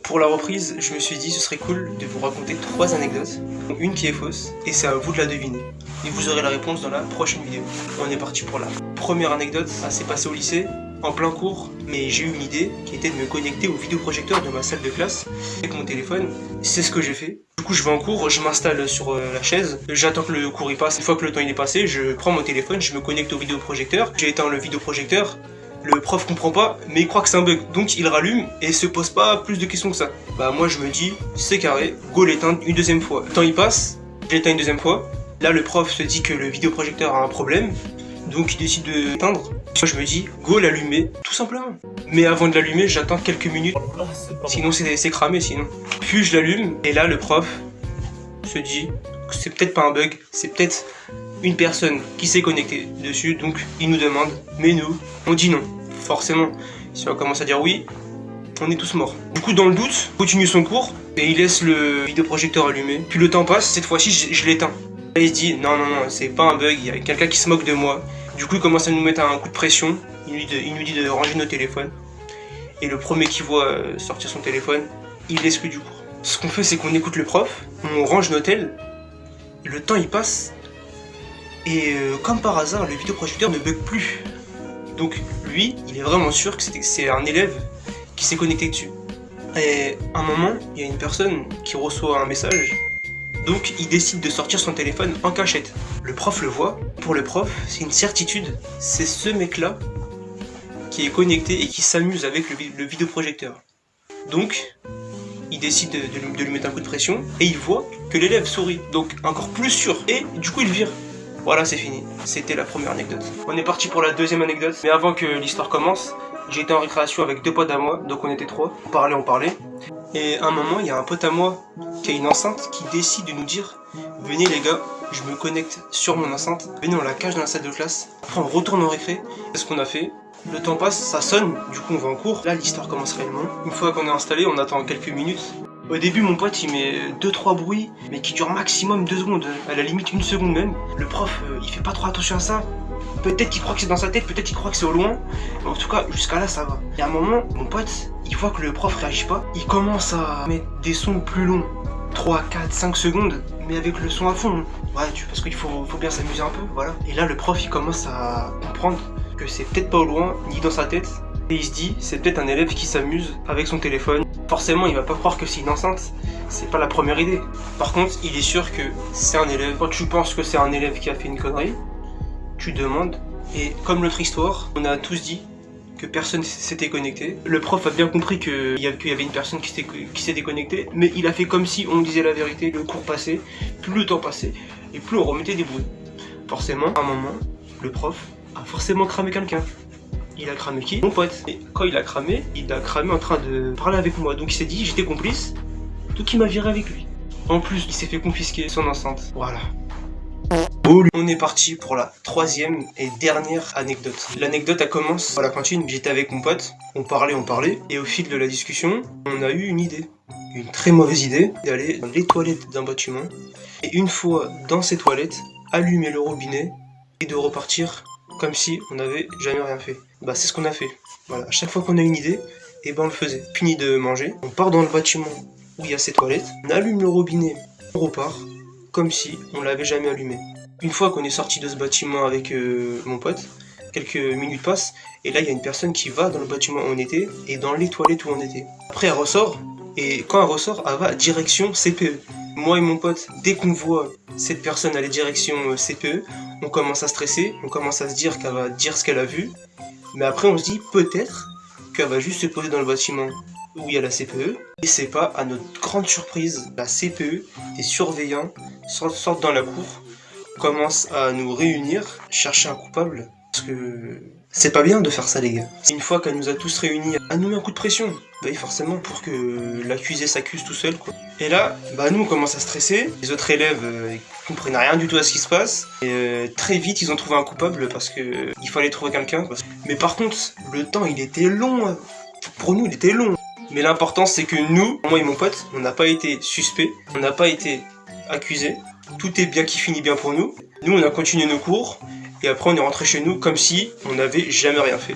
Pour la reprise, je me suis dit ce serait cool de vous raconter 3 anecdotes, une qui est fausse, et c'est à vous de la deviner. Et vous aurez la réponse dans la prochaine vidéo. On est parti pour la première anecdote. Ça s'est passé au lycée, en plein cours, mais j'ai eu une idée qui était de me connecter au vidéoprojecteur de ma salle de classe avec mon téléphone. C'est ce que j'ai fait. Du coup, je vais en cours, je m'installe sur la chaise, j'attends que le cours y passe. Une fois que le temps il est passé, je prends mon téléphone, je me connecte au vidéoprojecteur. J'ai éteint le vidéoprojecteur. Le prof comprend pas, mais il croit que c'est un bug, donc il rallume et se pose pas plus de questions que ça. Bah moi je me dis, c'est carré, go l'éteindre une deuxième fois. Le temps il passe, je l'éteins une deuxième fois. Là le prof se dit que le vidéoprojecteur a un problème, donc il décide de l'éteindre. Moi je me dis, go l'allumer, tout simplement. Mais avant de l'allumer, j'attends quelques minutes, sinon c'est cramé sinon. Puis je l'allume, et là le prof se dit que c'est peut-être pas un bug, c'est peut-être une personne qui s'est connectée dessus, donc il nous demande, mais nous, on dit non. Forcément, si on commence à dire oui, on est tous morts. Du coup, dans le doute, il continue son cours et il laisse le vidéoprojecteur allumé. Puis le temps passe, cette fois-ci, je l'éteins. Et il se dit, non, c'est pas un bug, il y a quelqu'un qui se moque de moi. Du coup, il commence à nous mettre un coup de pression, il nous dit de ranger nos téléphones. Et le premier qui voit sortir son téléphone, il l'exclut du cours. Ce qu'on fait, c'est qu'on écoute le prof, on range nos tels, le temps il passe, et comme par hasard, le vidéoprojecteur ne bug plus. Donc lui, il est vraiment sûr que c'est un élève qui s'est connecté dessus. Et à un moment, il y a une personne qui reçoit un message, donc il décide de sortir son téléphone en cachette. Le prof le voit, pour le prof, c'est une certitude, c'est ce mec-là qui est connecté et qui s'amuse avec le vidéoprojecteur. Donc, il décide de lui mettre un coup de pression, et il voit que l'élève sourit, donc encore plus sûr, et du coup il vire. Voilà, c'est fini. C'était la première anecdote. On est parti pour la deuxième anecdote. Mais avant que l'histoire commence, j'étais en récréation avec 2 potes à moi, donc on était 3. On parlait. Et à un moment, il y a un pote à moi qui a une enceinte qui décide de nous dire « Venez les gars, je me connecte sur mon enceinte. Venez, on la cache dans la salle de classe. Après, on retourne en récré. » C'est ce qu'on a fait. Le temps passe, ça sonne, du coup on va en cours. Là, l'histoire commence réellement. Une fois qu'on est installé, on attend quelques minutes. Au début, mon pote, il met 2-3 bruits, mais qui durent maximum 2 secondes, à la limite 1 seconde même. Le prof, il fait pas trop attention à ça. Peut-être qu'il croit que c'est dans sa tête, peut-être qu'il croit que c'est au loin. Mais en tout cas, jusqu'à là, ça va. Et à un moment, mon pote, il voit que le prof réagit pas. Il commence à mettre des sons plus longs, 3, 4, 5 secondes, mais avec le son à fond. Ouais, parce qu'il faut bien s'amuser un peu, voilà. Et là, le prof, il commence à comprendre que c'est peut-être pas au loin, ni dans sa tête. Et il se dit, c'est peut-être un élève qui s'amuse avec son téléphone. Forcément, il va pas croire que c'est une enceinte. C'est pas la première idée. Par contre, il est sûr que c'est un élève. Quand tu penses que c'est un élève qui a fait une connerie, tu demandes. Et comme l'autre histoire, on a tous dit que personne s'était connecté. Le prof a bien compris qu'il y avait une personne qui s'était connectée, mais il a fait comme si on disait la vérité. Le cours passait, plus le temps passait, et plus on remettait des bruits. Forcément, à un moment, le prof a forcément cramé quelqu'un. Il a cramé qui? Mon pote. Et quand il a cramé en train de parler avec moi. Donc il s'est dit, j'étais complice, donc il m'a viré avec lui. En plus, il s'est fait confisquer son enceinte. Voilà. On est parti pour la troisième et dernière anecdote. L'anecdote, elle commence à la cantine. J'étais avec mon pote, on parlait, et au fil de la discussion, on a eu une idée. Une très mauvaise idée, d'aller dans les toilettes d'un bâtiment, et une fois dans ces toilettes, allumer le robinet, et de repartir comme si on n'avait jamais rien fait. Bah c'est ce qu'on a fait. Voilà, à chaque fois qu'on a une idée, et ben on le faisait. Fini de manger, on part dans le bâtiment où il y a ces toilettes, on allume le robinet, on repart, comme si on l'avait jamais allumé. Une fois qu'on est sorti de ce bâtiment avec mon pote, quelques minutes passent, et là il y a une personne qui va dans le bâtiment où on était, et dans les toilettes où on était. Après elle ressort, et quand elle ressort, elle va direction CPE. Moi et mon pote, dès qu'on voit cette personne aller direction CPE, on commence à stresser, on commence à se dire qu'elle va dire ce qu'elle a vu, mais après on se dit peut-être qu'elle va juste se poser dans le bâtiment où il y a la CPE, et c'est pas, à notre grande surprise, la CPE, des surveillants sortent dans la cour, commencent à nous réunir, chercher un coupable, parce que c'est pas bien de faire ça les gars. Une fois qu'elle nous a tous réunis, elle nous met un coup de pression, bah oui forcément, pour que l'accusé s'accuse tout seul quoi. Et là, bah nous on commence à stresser, les autres élèves ils comprennent rien du tout à ce qui se passe, et très vite ils ont trouvé un coupable parce que il fallait trouver quelqu'un. Mais par contre, le temps il était long, pour nous il était long. Mais l'important c'est que nous, moi et mon pote, on n'a pas été suspects, on n'a pas été accusés, tout est bien qui finit bien pour nous. Nous on a continué nos cours, et après on est rentré chez nous comme si on n'avait jamais rien fait.